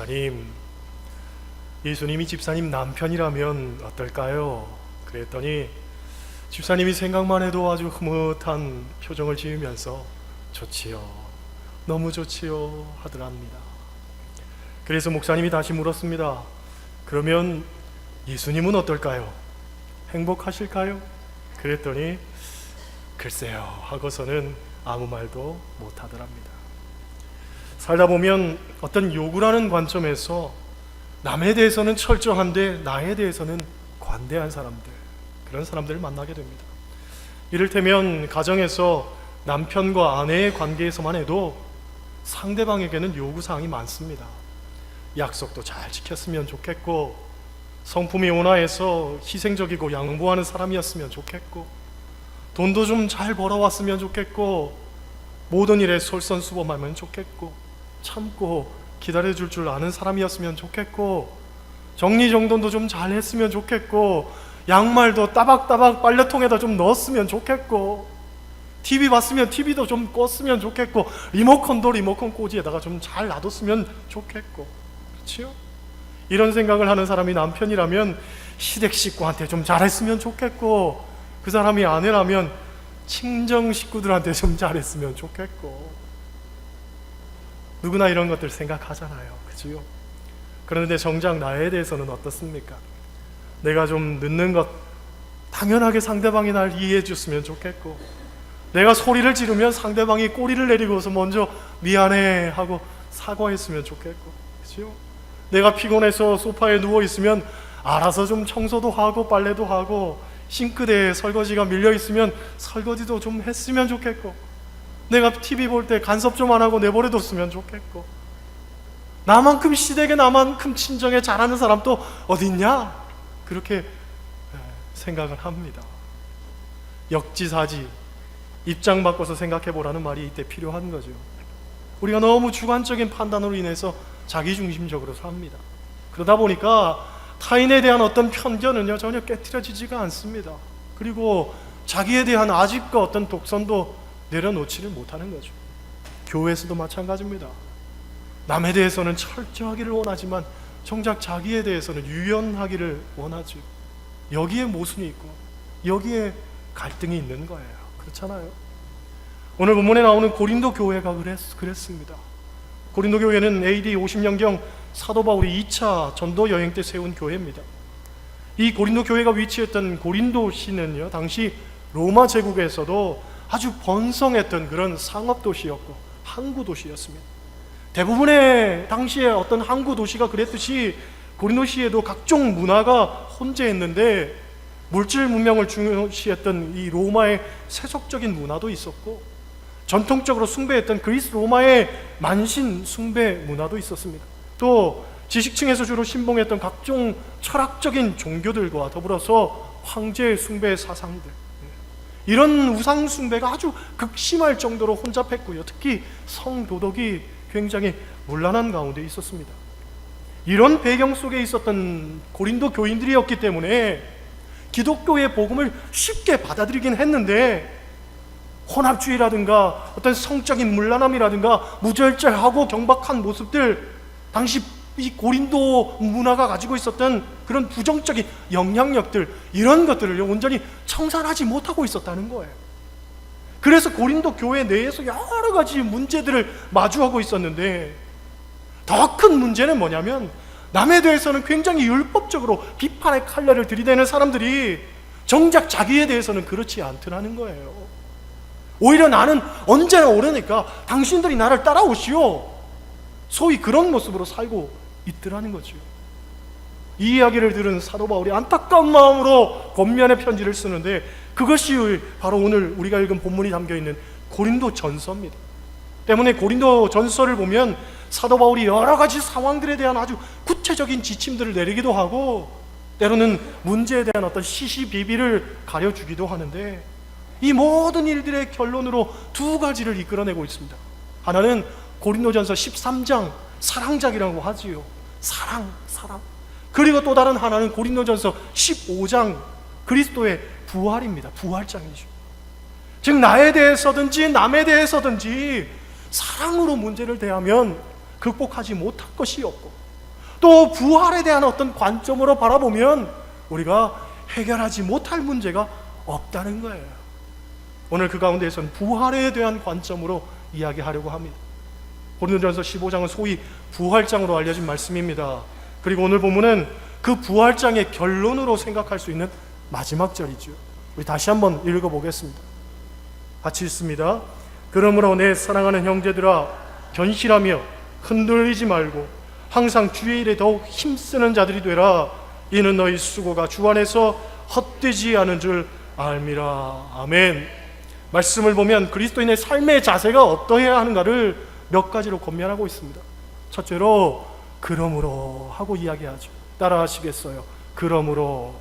목사님, 예수님이 집사님 남편이라면 어떨까요? 그랬더니 집사님이 생각만 해도 아주 흐뭇한 표정을 지으면서 좋지요, 너무 좋지요 하더랍니다. 그래서 목사님이 다시 물었습니다. 그러면 예수님은 어떨까요? 행복하실까요? 그랬더니 글쎄요 하고서는 아무 말도 못하더랍니다. 살다 보면 어떤 요구라는 관점에서 남에 대해서는 철저한데 나에 대해서는 관대한 사람들, 그런 사람들을 만나게 됩니다. 이를테면 가정에서 남편과 아내의 관계에서만 해도 상대방에게는 요구사항이 많습니다. 약속도 잘 지켰으면 좋겠고, 성품이 온화해서 희생적이고 양보하는 사람이었으면 좋겠고, 돈도 좀 잘 벌어왔으면 좋겠고, 모든 일에 솔선수범하면 좋겠고, 참고 기다려줄 줄 아는 사람이었으면 좋겠고, 정리정돈도 좀 잘했으면 좋겠고, 양말도 따박따박 빨래통에다 좀 넣었으면 좋겠고, TV 봤으면 TV도 좀 껐으면 좋겠고, 리모컨도 리모컨 꽂이에다가 좀 잘 놔뒀으면 좋겠고, 그렇지요? 이런 생각을 하는 사람이 남편이라면 시댁 식구한테 좀 잘했으면 좋겠고, 그 사람이 아내라면 친정 식구들한테 좀 잘했으면 좋겠고, 누구나 이런 것들 생각하잖아요, 그지요? 그런데 정작 나에 대해서는 어떻습니까? 내가 좀 늦는 것 당연하게 상대방이 날 이해해 줬으면 좋겠고, 내가 소리를 지르면 상대방이 꼬리를 내리고서 먼저 미안해 하고 사과했으면 좋겠고, 그지요? 내가 피곤해서 소파에 누워있으면 알아서 좀 청소도 하고 빨래도 하고, 싱크대에 설거지가 밀려있으면 설거지도 좀 했으면 좋겠고, 내가 TV 볼 때 간섭 좀 안 하고 내버려뒀으면 좋겠고, 나만큼 시댁에 나만큼 친정에 잘하는 사람 또 어디 있냐? 그렇게 생각을 합니다. 역지사지, 입장 바꿔서 생각해 보라는 말이 이때 필요한 거죠. 우리가 너무 주관적인 판단으로 인해서 자기중심적으로 삽니다. 그러다 보니까 타인에 대한 어떤 편견은요 전혀 깨트려지지가 않습니다. 그리고 자기에 대한 아집과 어떤 독선도 내려놓지를 못하는 거죠. 교회에서도 마찬가지입니다. 남에 대해서는 철저하기를 원하지만 정작 자기에 대해서는 유연하기를 원하죠. 여기에 모순이 있고 여기에 갈등이 있는 거예요. 그렇잖아요. 오늘 본문에 나오는 고린도 교회가 그랬습니다. 고린도 교회는 AD 50년경 사도 바울이 2차 전도 여행 때 세운 교회입니다. 이 고린도 교회가 위치했던 고린도시는요, 당시 로마 제국에서도 아주 번성했던 그런 상업 도시였고 항구 도시였습니다. 대부분의 당시에 어떤 항구 도시가 그랬듯이 고린도시에도 각종 문화가 혼재했는데, 물질 문명을 중요시했던 이 로마의 세속적인 문화도 있었고, 전통적으로 숭배했던 그리스 로마의 만신 숭배 문화도 있었습니다. 또 지식층에서 주로 신봉했던 각종 철학적인 종교들과 더불어서 황제 숭배 사상들, 이런 우상 숭배가 아주 극심할 정도로 혼잡했고요. 특히 성도덕이 굉장히 문란한 가운데 있었습니다. 이런 배경 속에 있었던 고린도 교인들이었기 때문에 기독교의 복음을 쉽게 받아들이긴 했는데, 혼합주의라든가 어떤 성적인 문란함이라든가 무절제하고 경박한 모습들, 당시 이 고린도 문화가 가지고 있었던 그런 부정적인 영향력들, 이런 것들을 온전히 청산하지 못하고 있었다는 거예요. 그래서 고린도 교회 내에서 여러 가지 문제들을 마주하고 있었는데, 더 큰 문제는 뭐냐면 남에 대해서는 굉장히 율법적으로 비판의 칼날을 들이대는 사람들이 정작 자기에 대해서는 그렇지 않더라는 거예요. 오히려 나는 언제나 옳으니까 당신들이 나를 따라오시오, 소위 그런 모습으로 살고 있더라는 거죠. 이 이야기를 들은 사도 바울이 안타까운 마음으로 권면의 편지를 쓰는데, 그것이 바로 오늘 우리가 읽은 본문이 담겨있는 고린도 전서입니다. 때문에 고린도 전서를 보면 사도 바울이 여러 가지 상황들에 대한 아주 구체적인 지침들을 내리기도 하고, 때로는 문제에 대한 어떤 시시비비를 가려주기도 하는데, 이 모든 일들의 결론으로 두 가지를 이끌어내고 있습니다. 하나는 고린도전서 13장 사랑작이라고 하지요. 사랑. 그리고 또 다른 하나는 고린도전서 15장 그리스도의 부활입니다. 부활장이죠. 즉 나에 대해서든지 남에 대해서든지 사랑으로 문제를 대하면 극복하지 못할 것이 없고, 또 부활에 대한 어떤 관점으로 바라보면 우리가 해결하지 못할 문제가 없다는 거예요. 오늘 그 가운데에서는 부활에 대한 관점으로 이야기하려고 합니다. 고린도전서 15장은 소위 부활장으로 알려진 말씀입니다. 그리고 오늘 본문은 그 부활장의 결론으로 생각할 수 있는 마지막 절이죠. 우리 다시 한번 읽어보겠습니다. 같이 읽습니다. 그러므로 내 사랑하는 형제들아, 견실하며 흔들리지 말고 항상 주의 일에 더욱 힘쓰는 자들이 되라. 이는 너희 수고가 주 안에서 헛되지 않은 줄 알미라. 아멘. 말씀을 보면 그리스도인의 삶의 자세가 어떠해야 하는가를 몇 가지로 권면하고 있습니다. 첫째로 그러므로 하고 이야기하죠. 따라 하시겠어요? 그러므로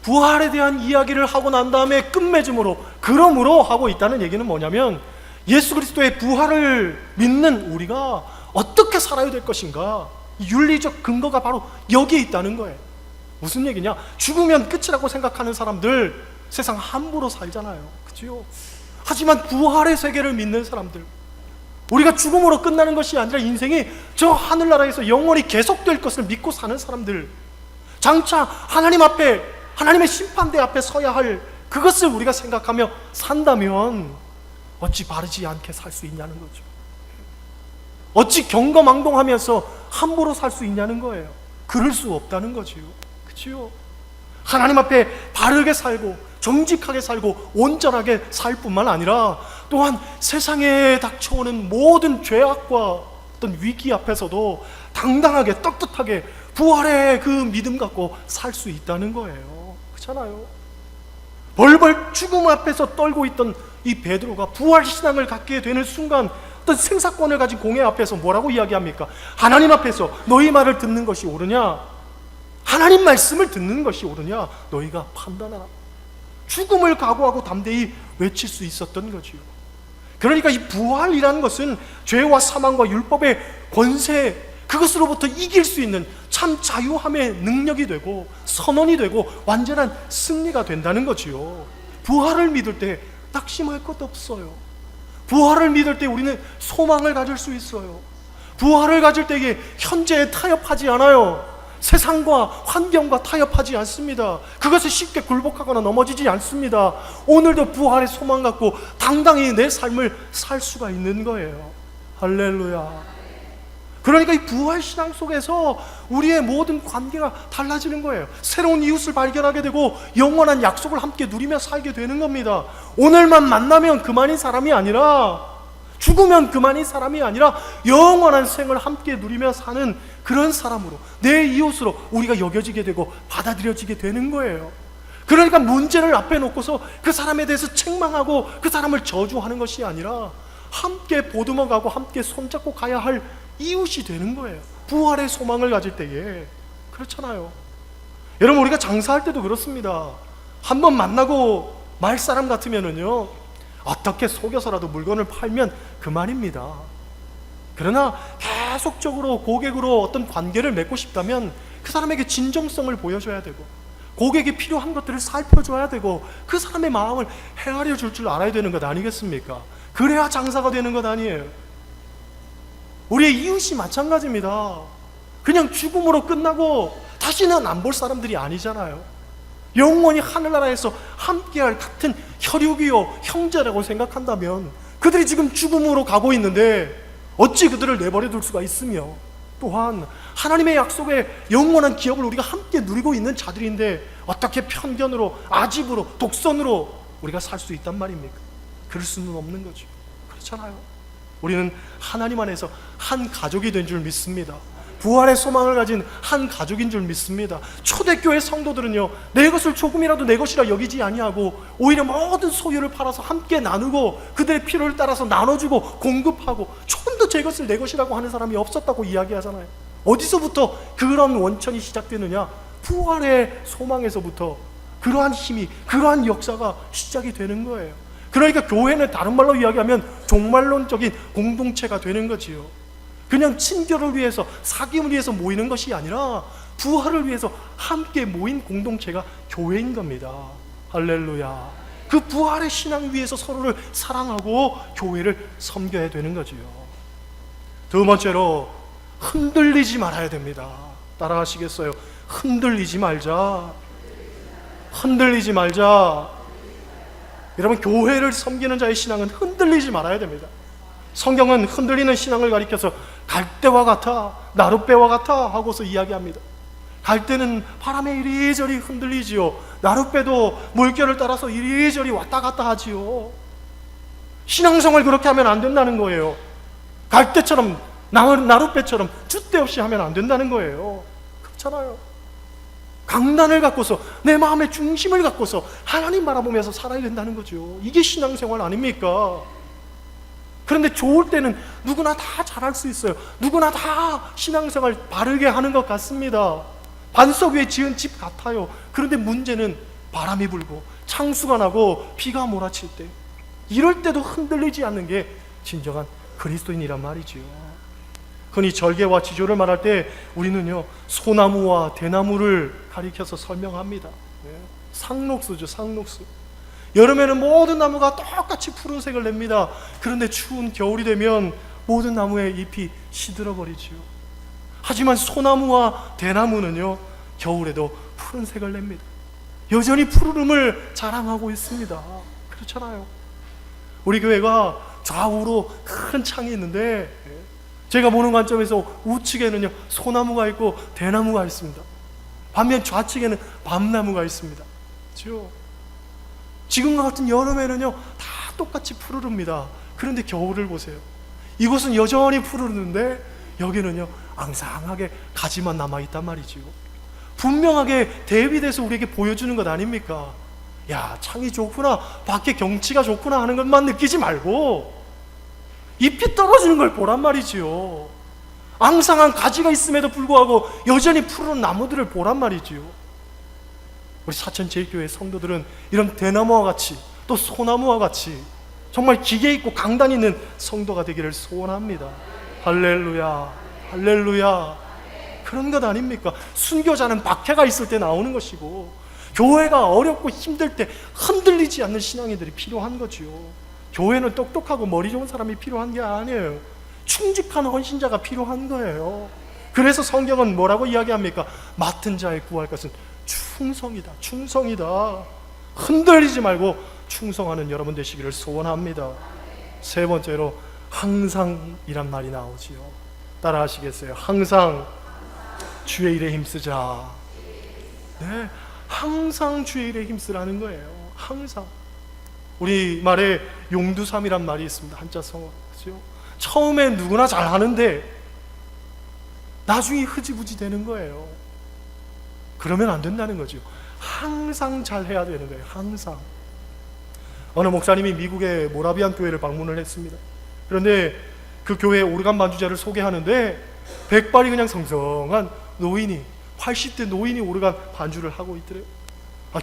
부활에 대한 이야기를 하고 난 다음에 끝맺음으로 그러므로 하고 있다는 얘기는 뭐냐면 예수 그리스도의 부활을 믿는 우리가 어떻게 살아야 될 것인가, 윤리적 근거가 바로 여기에 있다는 거예요. 무슨 얘기냐? 죽으면 끝이라고 생각하는 사람들 세상 함부로 살잖아요. 그렇죠? 하지만 부활의 세계를 믿는 사람들, 우리가 죽음으로 끝나는 것이 아니라 인생이 저 하늘나라에서 영원히 계속될 것을 믿고 사는 사람들, 장차 하나님 앞에, 하나님의 심판대 앞에 서야 할 그것을 우리가 생각하며 산다면 어찌 바르지 않게 살 수 있냐는 거죠. 어찌 경거망동하면서 함부로 살 수 있냐는 거예요. 그럴 수 없다는 거지요. 그렇죠? 하나님 앞에 바르게 살고 정직하게 살고 온전하게 살 뿐만 아니라 또한 세상에 닥쳐오는 모든 죄악과 어떤 위기 앞에서도 당당하게 떳떳하게 부활의 그 믿음 갖고 살 수 있다는 거예요. 그렇잖아요. 벌벌 죽음 앞에서 떨고 있던 이 베드로가 부활 신앙을 갖게 되는 순간 어떤 생사권을 가진 공회 앞에서 뭐라고 이야기합니까? 하나님 앞에서 너희 말을 듣는 것이 옳으냐, 하나님 말씀을 듣는 것이 옳으냐 너희가 판단하라. 죽음을 각오하고 담대히 외칠 수 있었던 거지요. 그러니까 이 부활이라는 것은 죄와 사망과 율법의 권세, 그것으로부터 이길 수 있는 참 자유함의 능력이 되고 선언이 되고 완전한 승리가 된다는 거지요. 부활을 믿을 때 낙심할 것도 없어요. 부활을 믿을 때 우리는 소망을 가질 수 있어요. 부활을 가질 때에 현재에 타협하지 않아요. 세상과 환경과 타협하지 않습니다. 그것을 쉽게 굴복하거나 넘어지지 않습니다. 오늘도 부활의 소망 갖고 당당히 내 삶을 살 수가 있는 거예요. 할렐루야. 그러니까 이 부활신앙 속에서 우리의 모든 관계가 달라지는 거예요. 새로운 이웃을 발견하게 되고 영원한 약속을 함께 누리며 살게 되는 겁니다. 오늘만 만나면 그만인 사람이 아니라, 죽으면 그만인 사람이 아니라 영원한 생을 함께 누리며 사는 그런 사람으로, 내 이웃으로 우리가 여겨지게 되고 받아들여지게 되는 거예요. 그러니까 문제를 앞에 놓고서 그 사람에 대해서 책망하고 그 사람을 저주하는 것이 아니라 함께 보듬어가고 함께 손잡고 가야 할 이웃이 되는 거예요. 부활의 소망을 가질 때에. 그렇잖아요. 여러분, 우리가 장사할 때도 그렇습니다. 한번 만나고 말 사람 같으면은요, 어떻게 속여서라도 물건을 팔면 그만입니다. 그러나 계속적으로 고객으로 어떤 관계를 맺고 싶다면 그 사람에게 진정성을 보여줘야 되고, 고객이 필요한 것들을 살펴줘야 되고, 그 사람의 마음을 헤아려 줄 줄 알아야 되는 것 아니겠습니까? 그래야 장사가 되는 것 아니에요. 우리의 이웃이 마찬가지입니다. 그냥 죽음으로 끝나고 다시는 안 볼 사람들이 아니잖아요. 영원히 하늘나라에서 함께할 같은 혈육이요 형제라고 생각한다면 그들이 지금 죽음으로 가고 있는데 어찌 그들을 내버려 둘 수가 있으며, 또한 하나님의 약속의 영원한 기업을 우리가 함께 누리고 있는 자들인데 어떻게 편견으로, 아집으로, 독선으로 우리가 살 수 있단 말입니까? 그럴 수는 없는 거죠. 그렇잖아요. 우리는 하나님 안에서 한 가족이 된 줄 믿습니다. 부활의 소망을 가진 한 가족인 줄 믿습니다. 초대교회 성도들은요, 내 것을 조금이라도 내 것이라 여기지 아니하고 오히려 모든 소유를 팔아서 함께 나누고 그들의 필요를 따라서 나눠주고 공급하고 조금 더 제 것을 내 것이라고 하는 사람이 없었다고 이야기하잖아요. 어디서부터 그런 원천이 시작되느냐? 부활의 소망에서부터 그러한 힘이, 그러한 역사가 시작이 되는 거예요. 그러니까 교회는 다른 말로 이야기하면 종말론적인 공동체가 되는 거지요. 그냥 친교를 위해서, 사귐을 위해서 모이는 것이 아니라 부활을 위해서 함께 모인 공동체가 교회인 겁니다. 할렐루야. 그 부활의 신앙 위에서 서로를 사랑하고 교회를 섬겨야 되는 거지요. 두 번째로 흔들리지 말아야 됩니다. 따라하시겠어요? 흔들리지 말자. 흔들리지 말자. 여러분, 교회를 섬기는 자의 신앙은 흔들리지 말아야 됩니다. 성경은 흔들리는 신앙을 가리켜서 갈대와 같아, 나룻배와 같아 하고서 이야기합니다. 갈대는 바람에 이리저리 흔들리지요. 나룻배도 물결을 따라서 이리저리 왔다 갔다 하지요. 신앙생활 그렇게 하면 안 된다는 거예요. 갈대처럼, 나룻배처럼 줏대 없이 하면 안 된다는 거예요. 그렇잖아요. 강단을 갖고서, 내 마음의 중심을 갖고서 하나님 바라보면서 살아야 된다는 거죠. 이게 신앙생활 아닙니까? 그런데 좋을 때는 누구나 다 잘할 수 있어요. 누구나 다 신앙생활 바르게 하는 것 같습니다. 반석 위에 지은 집 같아요. 그런데 문제는 바람이 불고 창수가 나고 비가 몰아칠 때, 이럴 때도 흔들리지 않는 게 진정한 그리스도인이란 말이지요. 흔히 절개와 지조를 말할 때 우리는요, 소나무와 대나무를 가리켜서 설명합니다. 상록수죠, 상록수. 여름에는 모든 나무가 똑같이 푸른색을 냅니다. 그런데 추운 겨울이 되면 모든 나무의 잎이 시들어버리지요. 하지만 소나무와 대나무는요, 겨울에도 푸른색을 냅니다. 여전히 푸르름을 자랑하고 있습니다. 그렇잖아요. 우리 교회가 좌우로 큰 창이 있는데, 제가 보는 관점에서 우측에는요, 소나무가 있고 대나무가 있습니다. 반면 좌측에는 밤나무가 있습니다. 그렇죠? 지금과 같은 여름에는요, 다 똑같이 푸르릅니다. 그런데 겨울을 보세요. 이곳은 여전히 푸르는데 여기는요, 앙상하게 가지만 남아있단 말이지요. 분명하게 대비돼서 우리에게 보여주는 것 아닙니까? 야, 창이 좋구나, 밖에 경치가 좋구나 하는 것만 느끼지 말고 잎이 떨어지는 걸 보란 말이지요. 앙상한 가지가 있음에도 불구하고 여전히 푸른 나무들을 보란 말이지요. 우리 사천제일교회 성도들은 이런 대나무와 같이, 또 소나무와 같이 정말 기계 있고 강단 있는 성도가 되기를 소원합니다. 할렐루야, 할렐루야. 그런 것 아닙니까? 순교자는 박해가 있을 때 나오는 것이고, 교회가 어렵고 힘들 때 흔들리지 않는 신앙인들이 필요한 거지요. 교회는 똑똑하고 머리 좋은 사람이 필요한 게 아니에요. 충직한 헌신자가 필요한 거예요. 그래서 성경은 뭐라고 이야기합니까? 맡은 자에 구할 것은 충성이다, 충성이다. 흔들리지 말고 충성하는 여러분 되시기를 소원합니다. 세 번째로 항상이란 말이 나오지요. 따라 하시겠어요? 항상 주의 일에 힘쓰자. 네, 항상 주의 일에 힘쓰라는 거예요. 항상. 우리 말에 용두삼이란 말이 있습니다. 한자 성어. 그렇죠? 처음엔 누구나 잘하는데 나중에 흐지부지 되는 거예요. 그러면 안 된다는 거죠. 항상 잘해야 되는 거예요. 항상. 어느 목사님이 미국의 모라비안 교회를 방문을 했습니다. 그런데 그 교회의 오르간 반주자를 소개하는데 백발이 그냥 성성한 노인이, 80대 노인이 오르간 반주를 하고 있더래요.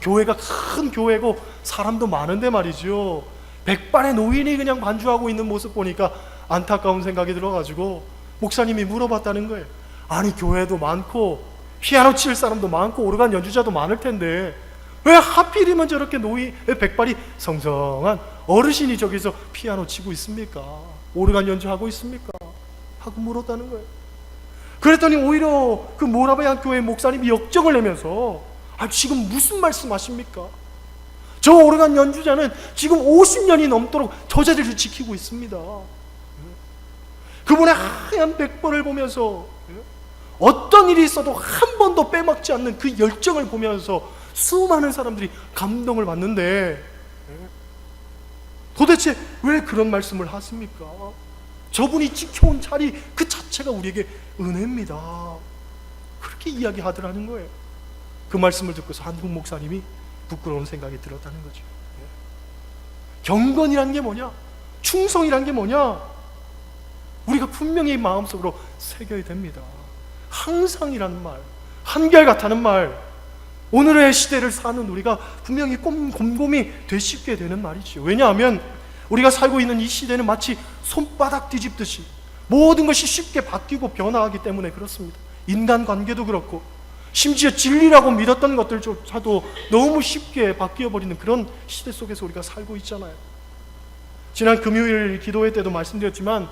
교회가 큰 교회고 사람도 많은데 말이죠, 백발의 노인이 그냥 반주하고 있는 모습 보니까 안타까운 생각이 들어가지고 목사님이 물어봤다는 거예요. 아니, 교회도 많고 피아노 칠 사람도 많고 오르간 연주자도 많을 텐데 왜 하필이면 저렇게 백발이 성성한 어르신이 저기서 피아노 치고 있습니까? 오르간 연주하고 있습니까? 하고 물었다는 거예요. 그랬더니 오히려 그 모라비안 교회 목사님이 역정을 내면서 지금 무슨 말씀하십니까? 저 오르간 연주자는 지금 50년이 넘도록 저 자리를 지키고 있습니다. 그분의 하얀 백발을 보면서 어떤 일이 있어도 한 번도 빼먹지 않는 그 열정을 보면서 수많은 사람들이 감동을 받는데 도대체 왜 그런 말씀을 하십니까? 저분이 지켜온 자리 그 자체가 우리에게 은혜입니다. 그렇게 이야기하더라는 거예요. 그 말씀을 듣고서 한국 목사님이 부끄러운 생각이 들었다는 거죠. 경건이란 게 뭐냐? 충성이란 게 뭐냐? 우리가 분명히 마음속으로 새겨야 됩니다. 항상이라는 말, 한결같다는 말, 오늘의 시대를 사는 우리가 분명히 곰곰이 되씹게 되는 말이죠. 왜냐하면 우리가 살고 있는 이 시대는 마치 손바닥 뒤집듯이 모든 것이 쉽게 바뀌고 변화하기 때문에 그렇습니다. 인간관계도 그렇고 심지어 진리라고 믿었던 것들조차도 너무 쉽게 바뀌어버리는 그런 시대 속에서 우리가 살고 있잖아요. 지난 금요일 기도회 때도 말씀드렸지만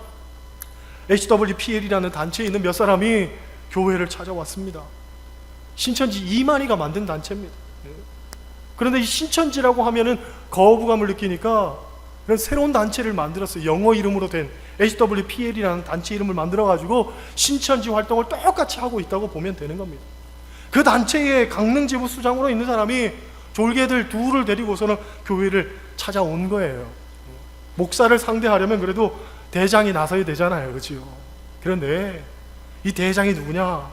HWPL이라는 단체에 있는 몇 사람이 교회를 찾아왔습니다. 신천지 이만희가 만든 단체입니다. 그런데 이 신천지라고 하면은 거부감을 느끼니까 그런 새로운 단체를 만들었어요. 영어 이름으로 된 HWPL이라는 단체 이름을 만들어가지고 신천지 활동을 똑같이 하고 있다고 보면 되는 겁니다. 그 단체의 강릉 지부 수장으로 있는 사람이 졸개들 둘을 데리고서는 교회를 찾아온 거예요. 목사를 상대하려면 그래도 대장이 나서야 되잖아요, 그렇죠? 그런데 이 대장이 누구냐?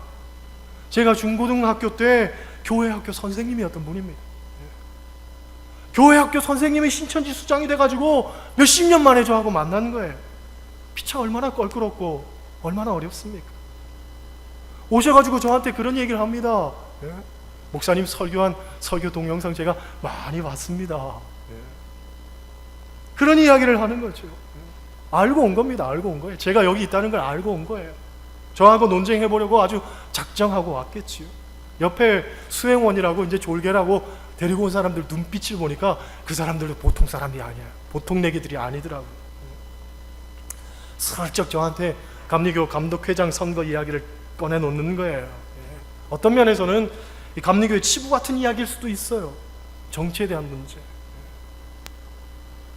제가 중고등학교 때 교회 학교 선생님이었던 분입니다. 교회 학교 선생님이 신천지 수장이 돼가지고 몇십 년 만에 저하고 만난 거예요. 피차 얼마나 껄끄럽고 얼마나 어렵습니까? 오셔가지고 저한테 그런 얘기를 합니다. 목사님 설교한 설교 동영상 제가 많이 봤습니다. 그런 이야기를 하는 거죠. 알고 온 겁니다. 알고 온 거예요. 제가 여기 있다는 걸 알고 온 거예요. 저하고 논쟁해보려고 아주 작정하고 왔겠지요. 옆에 수행원이라고 이제 졸개라고 데리고 온 사람들 눈빛을 보니까 그 사람들도 보통 사람이 아니야. 보통 내기들이 아니더라고요. 슬쩍 저한테 감리교 감독회장 선거 이야기를 꺼내놓는 거예요. 어떤 면에서는 이 감리교의 치부 같은 이야기일 수도 있어요. 정치에 대한 문제.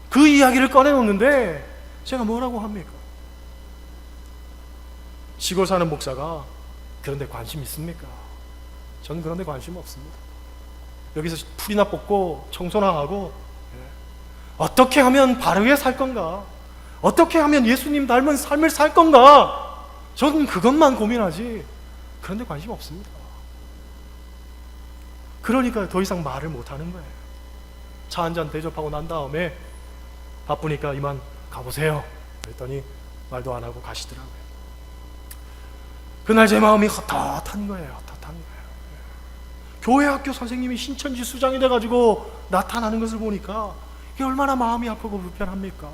그 이야기를 꺼내놓는데 제가 뭐라고 합니까? 시골 사는 목사가 그런 데 관심 있습니까? 저는 그런 데 관심 없습니다. 여기서 풀이나 뽑고 청소나 하고 어떻게 하면 바르게 살 건가? 어떻게 하면 예수님 닮은 삶을 살 건가? 저는 그것만 고민하지 그런 데 관심 없습니다. 그러니까 더 이상 말을 못하는 거예요. 차 한잔 대접하고 난 다음에 바쁘니까 이만 가보세요 그랬더니 말도 안 하고 가시더라고요. 그날 제 마음이 헛헛한 거예요. 헛헛한 거예요. 교회 학교 선생님이 신천지 수장이 돼가지고 나타나는 것을 보니까 이게 얼마나 마음이 아프고 불편합니까?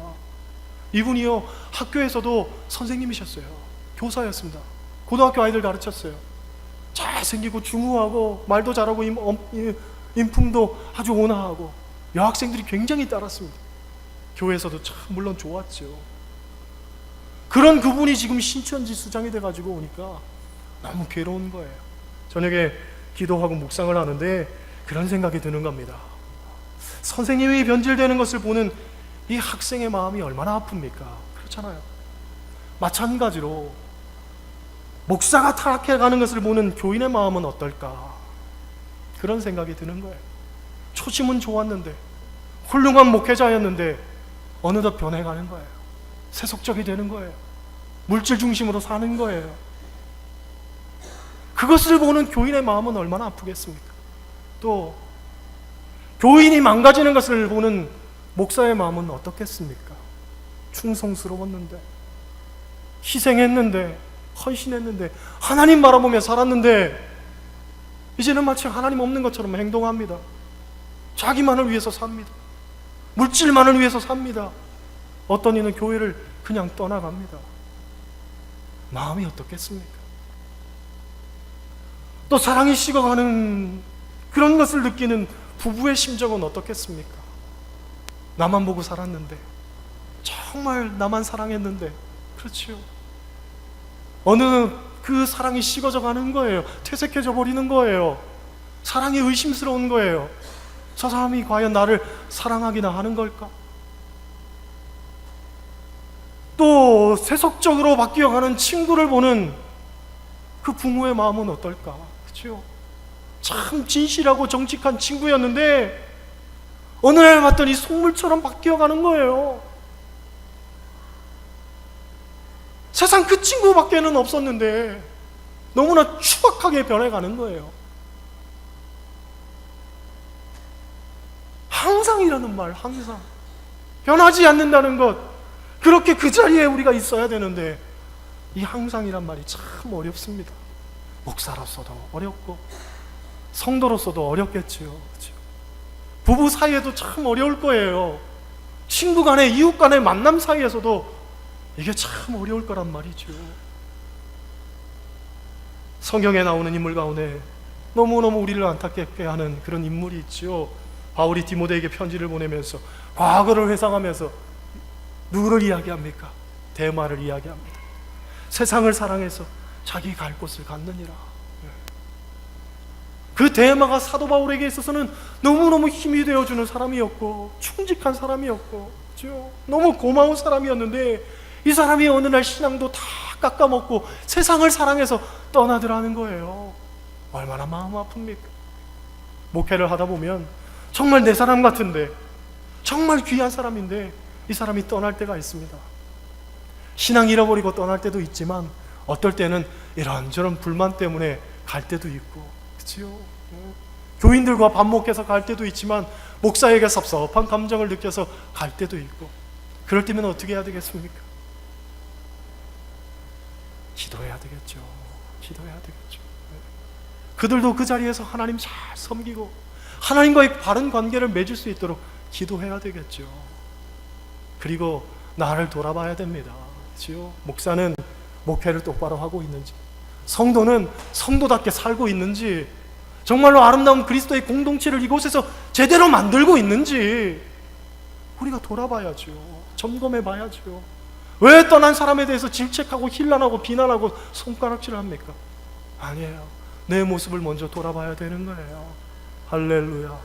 이분이요 학교에서도 선생님이셨어요. 교사였습니다. 고등학교 아이들 가르쳤어요. 잘생기고 중후하고 말도 잘하고 인품도 아주 온화하고 여학생들이 굉장히 따랐습니다. 교회에서도 참 물론 좋았죠. 그런 그분이 지금 신천지 수장이 돼가지고 오니까 너무 괴로운 거예요. 저녁에 기도하고 묵상을 하는데 그런 생각이 드는 겁니다. 선생님이 변질되는 것을 보는 이 학생의 마음이 얼마나 아픕니까? 그렇잖아요. 마찬가지로 목사가 타락해가는 것을 보는 교인의 마음은 어떨까? 그런 생각이 드는 거예요. 초심은 좋았는데 훌륭한 목회자였는데 어느덧 변해가는 거예요. 세속적이 되는 거예요. 물질 중심으로 사는 거예요. 그것을 보는 교인의 마음은 얼마나 아프겠습니까? 또 교인이 망가지는 것을 보는 목사의 마음은 어떻겠습니까? 충성스러웠는데 희생했는데 헌신했는데 하나님 바라보며 살았는데 이제는 마치 하나님 없는 것처럼 행동합니다. 자기만을 위해서 삽니다. 물질만을 위해서 삽니다. 어떤 이는 교회를 그냥 떠나갑니다. 마음이 어떻겠습니까? 또 사랑이 식어가는 그런 것을 느끼는 부부의 심정은 어떻겠습니까? 나만 보고 살았는데 정말 나만 사랑했는데 그렇죠. 어느 그 사랑이 식어져 가는 거예요. 퇴색해져 버리는 거예요. 사랑이 의심스러운 거예요. 저 사람이 과연 나를 사랑하기나 하는 걸까? 또 세속적으로 바뀌어가는 친구를 보는 그 부모의 마음은 어떨까? 그렇죠? 참 진실하고 정직한 친구였는데 어느 날 봤더니 속물처럼 바뀌어가는 거예요. 세상 그 친구밖에는 없었는데 너무나 추악하게 변해가는 거예요. 항상이라는 말, 항상 변하지 않는다는 것, 그렇게 그 자리에 우리가 있어야 되는데 이 항상이란 말이 참 어렵습니다. 목사로서도 어렵고 성도로서도 어렵겠지요. 그렇죠? 부부 사이에도 참 어려울 거예요. 친구 간의, 이웃 간의 만남 사이에서도 이게 참 어려울 거란 말이죠. 성경에 나오는 인물 가운데 너무너무 우리를 안타깝게 하는 그런 인물이 있죠. 바울이 디모데에게 편지를 보내면서 과거를 회상하면서 누구를 이야기합니까? 데마를 이야기합니다. 세상을 사랑해서 자기 갈 곳을 갔느니라. 그 데마가 사도 바울에게 있어서는 너무너무 힘이 되어주는 사람이었고 충직한 사람이었고 그렇죠? 너무 고마운 사람이었는데 이 사람이 어느 날 신앙도 다 깎아먹고 세상을 사랑해서 떠나더라는 거예요. 얼마나 마음 아픕니까? 목회를 하다 보면 정말 내 사람 같은데 정말 귀한 사람인데 이 사람이 떠날 때가 있습니다. 신앙 잃어버리고 떠날 때도 있지만 어떨 때는 이런저런 불만 때문에 갈 때도 있고 그치요? 교인들과 반목해서 갈 때도 있지만 목사에게 섭섭한 감정을 느껴서 갈 때도 있고 그럴 때면 어떻게 해야 되겠습니까? 기도해야 되겠죠. 기도해야 되겠죠. 그들도 그 자리에서 하나님 잘 섬기고 하나님과의 바른 관계를 맺을 수 있도록 기도해야 되겠죠. 그리고 나를 돌아봐야 됩니다. 그렇죠? 목사는 목회를 똑바로 하고 있는지, 성도는 성도답게 살고 있는지, 정말로 아름다운 그리스도의 공동체를 이곳에서 제대로 만들고 있는지 우리가 돌아봐야죠. 점검해 봐야죠. 왜 떠난 사람에 대해서 질책하고 힐난하고 비난하고 손가락질을 합니까? 아니에요. 내 모습을 먼저 돌아봐야 되는 거예요. 할렐루야.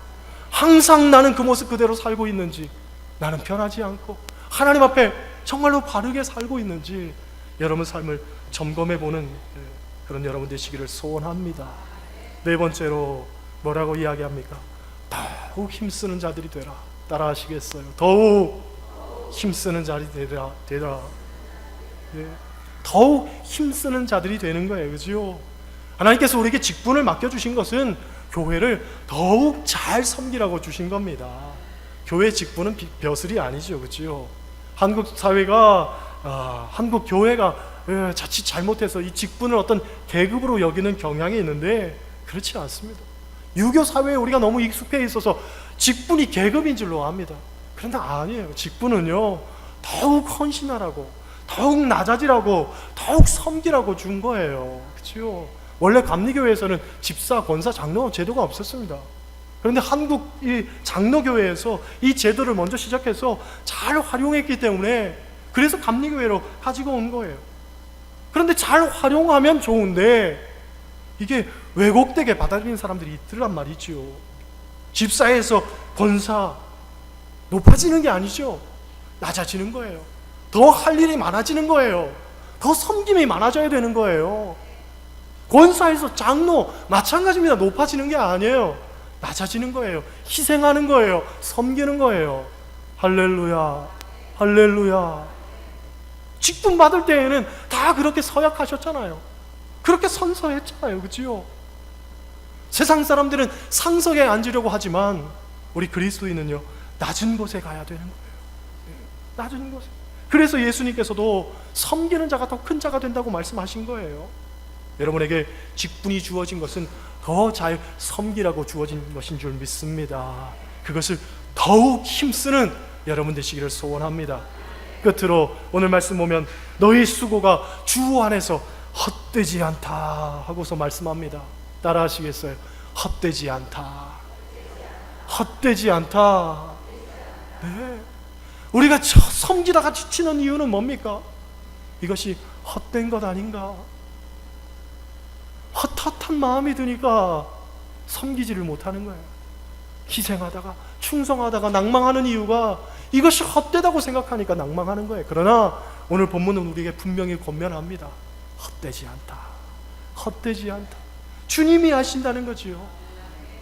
항상 나는 그 모습 그대로 살고 있는지, 나는 변하지 않고 하나님 앞에 정말로 바르게 살고 있는지 여러분 삶을 점검해 보는 그런 여러분 되시기를 소원합니다. 네 번째로 뭐라고 이야기합니까? 더욱 힘쓰는 자들이 되라. 따라 하시겠어요? 더욱 힘쓰는 자들이 되라. 네. 더욱 힘쓰는 자들이 되는 거예요. 그죠? 하나님께서 우리에게 직분을 맡겨주신 것은 교회를 더욱 잘 섬기라고 주신 겁니다. 교회 직분은 벼슬이 아니죠. 그죠? 한국 사회가, 한국 교회가 자칫 잘못해서 이 직분을 어떤 계급으로 여기는 경향이 있는데 그렇지 않습니다. 유교 사회에 우리가 너무 익숙해 있어서 직분이 계급인 줄로 압니다. 그런데 아니에요. 직분은요, 더욱 헌신하라고, 더욱 낮아지라고, 더욱 섬기라고 준 거예요. 그렇죠? 원래 감리교회에서는 집사, 권사, 장로 제도가 없었습니다. 그런데 한국 이 장로교회에서 이 제도를 먼저 시작해서 잘 활용했기 때문에 그래서 감리교회로 가지고 온 거예요. 그런데 잘 활용하면 좋은데 이게 왜곡되게 받아들이는 사람들이 있더란 말이죠. 집사에서 권사 높아지는 게 아니죠. 낮아지는 거예요. 더 할 일이 많아지는 거예요. 더 섬김이 많아져야 되는 거예요. 권사에서 장로 마찬가지입니다. 높아지는 게 아니에요. 낮아지는 거예요. 희생하는 거예요. 섬기는 거예요. 할렐루야, 할렐루야. 직분 받을 때에는 다 그렇게 서약하셨잖아요. 그렇게 선서했잖아요. 그치요? 세상 사람들은 상석에 앉으려고 하지만 우리 그리스도인은요, 낮은 곳에 가야 되는 거예요. 낮은 곳에. 그래서 예수님께서도 섬기는 자가 더 큰 자가 된다고 말씀하신 거예요. 여러분에게 직분이 주어진 것은 더 잘 섬기라고 주어진 것인 줄 믿습니다. 그것을 더욱 힘쓰는 여러분 되시기를 소원합니다. 끝으로 오늘 말씀 보면 너희 수고가 주 안에서 헛되지 않다 하고서 말씀합니다. 따라 하시겠어요? 헛되지 않다. 헛되지 않다. 네. 우리가 섬기다가 지치는 이유는 뭡니까? 이것이 헛된 것 아닌가? 헛헛한 마음이 드니까 섬기지를 못하는 거예요. 희생하다가 충성하다가 낭망하는 이유가 이것이 헛되다고 생각하니까 낭망하는 거예요. 그러나 오늘 본문은 우리에게 분명히 권면합니다. 헛되지 않다. 헛되지 않다. 주님이 하신다는 거지요.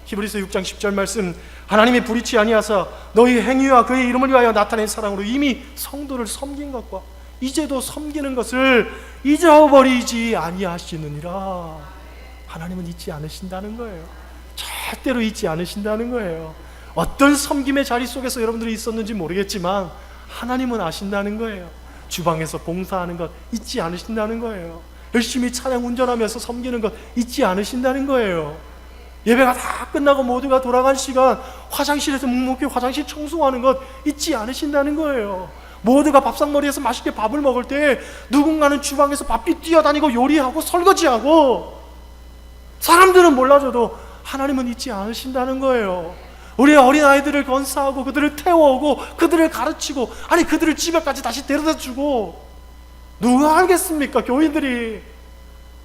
히브리서 6장 10절 말씀, 하나님이 불의치 아니하사 너희 행위와 그의 이름을 위하여 나타낸 사랑으로 이미 성도를 섬긴 것과 이제도 섬기는 것을 잊어버리지 아니하시느니라. 하나님은 잊지 않으신다는 거예요. 절대로 잊지 않으신다는 거예요. 어떤 섬김의 자리 속에서 여러분들이 있었는지 모르겠지만 하나님은 아신다는 거예요. 주방에서 봉사하는 것 잊지 않으신다는 거예요. 열심히 차량 운전하면서 섬기는 것 잊지 않으신다는 거예요. 예배가 다 끝나고 모두가 돌아간 시간 화장실에서 묵묵히 화장실 청소하는 것 잊지 않으신다는 거예요. 모두가 밥상머리에서 맛있게 밥을 먹을 때 누군가는 주방에서 바삐 뛰어다니고 요리하고 설거지하고, 사람들은 몰라줘도 하나님은 잊지 않으신다는 거예요. 우리 어린아이들을 건사하고 그들을 태워오고 그들을 가르치고, 아니 그들을 집에까지 다시 데려다주고, 누가 알겠습니까? 교인들이.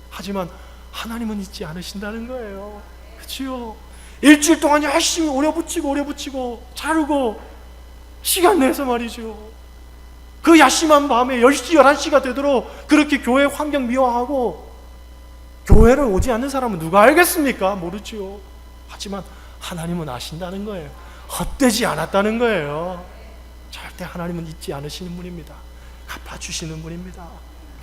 하지만 하나님은 잊지 않으신다는 거예요. 그치요? 일주일 동안 열심히 오려붙이고 자르고 시간 내서 말이죠. 그 야심한 밤에 10시 11시가 되도록 그렇게 교회 환경 미화하고 교회를 오지 않는 사람은 누가 알겠습니까? 모르죠. 하지만 하나님은 아신다는 거예요. 헛되지 않았다는 거예요. 절대 하나님은 잊지 않으시는 분입니다. 갚아주시는 분입니다.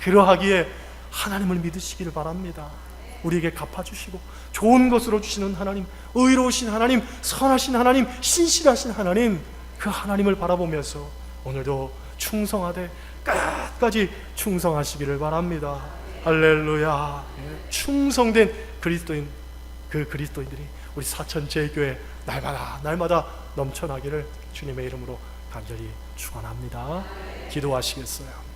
그러하기에 하나님을 믿으시기를 바랍니다. 우리에게 갚아주시고 좋은 것으로 주시는 하나님, 의로우신 하나님, 선하신 하나님, 신실하신 하나님, 그 하나님을 바라보면서 오늘도 충성하되 끝까지 충성하시기를 바랍니다. 할렐루야. 충성된 그리스도인, 그 그리스도인들이 우리 사천제일교회 날마다 넘쳐나기를 주님의 이름으로 간절히 축원합니다. 기도하시겠어요?